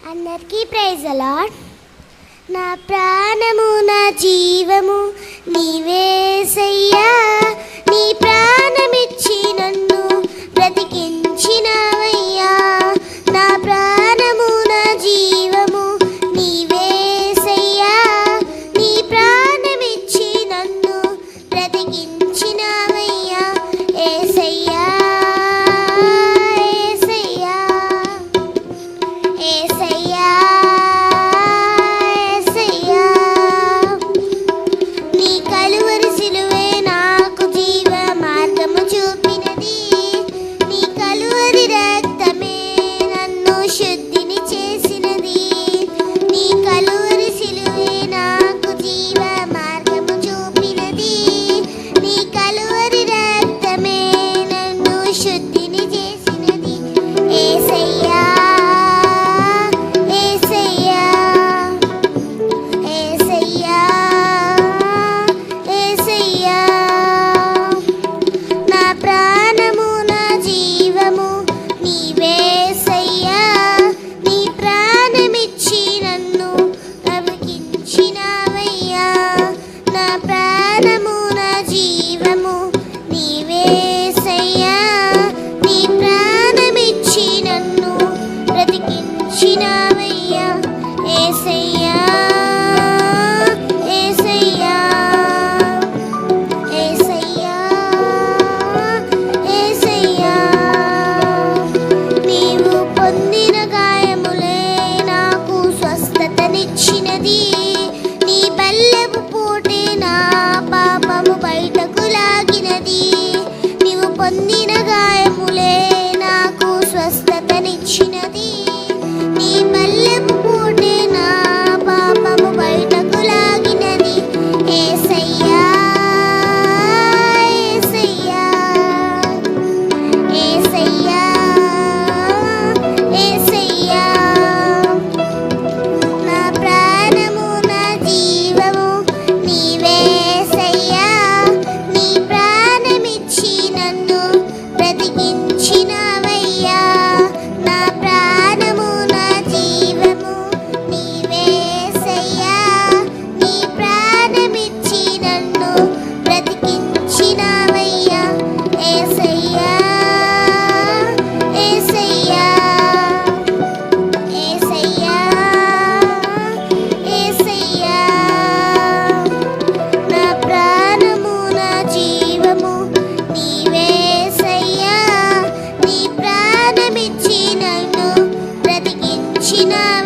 అందరికీ praise the lord. నా ప్రాణము నా జీవము నీవేసయ్యా, నీ ప్రాణమిచ్చి నన్ను బ్రతికించినవయ్యా. నా ప్రాణము నా జీవము నీవేసయ్యా, నీ ప్రాణమిచ్చి నన్ను బ్రతికించినవయ్యా. యేసయ్యా యేసయ్యా యేసయ్యా యేసయ్యా, నీ కలువరి సిలువే నాకు జీవ మార్గము చూపినది. నీ కలువరి రక్తమే నన్ను శుద్ధిని చేసినది. నీ కలువరి సిలువే నాకు జీవ మార్గము చూపినది. నీ కలువరి రక్తమే నన్ను శుద్ధిని చేసినది. యేసయ్యా యేసయ్యా యేసయ్యా యేసయ్యా, నా ప్రాణము నా జీవము నీవేసయ్యా, నీ ప్రాణమిచ్చి నన్ను బ్రతికించినవయ్యా. నా ప్రాణము నా జీవము నీవేసయ్యా, నీ ప్రాణమిచ్చి నన్ను బ్రతికించినవయ్యా. యేసయ్యా యేసయ్యా యేసయ్యా యేసయ్యా, నీవు పొందిన గాయములే నాకు స్వస్థతనిచ్చినది. నీ బల్లెపు పోటే నా పాపము బయటకు లాగినది. నీవు పొందిన గాయములే నాకు స్వస్థతనిచ్చినది. నీ బల్లెపు పోటే నా పాపము బయటకు లాగినది. యేసయ్యా యేసయ్యా యేసయ్యా యేసయ్యా, నా ప్రాణము నా జీవము నీవేసయ్యా, నీ ప్రాణమిచ్చి నన్ను బ్రతికించినవయ్యా. నా ప్రాణము నా జీవము నీవేసయ్యా, నీ ప్రాణమిచ్చి నన్ను బ్రతికించినవయ్యా. యేసయ్యా యేసయ్యా యేసయ్యా యేసయ్యా, నా ప్రాణము నా జీవము నీవేసయ్యా, నీ ప్రాణమిచ్చి నన్ను బ్రతికించినవయ్యా.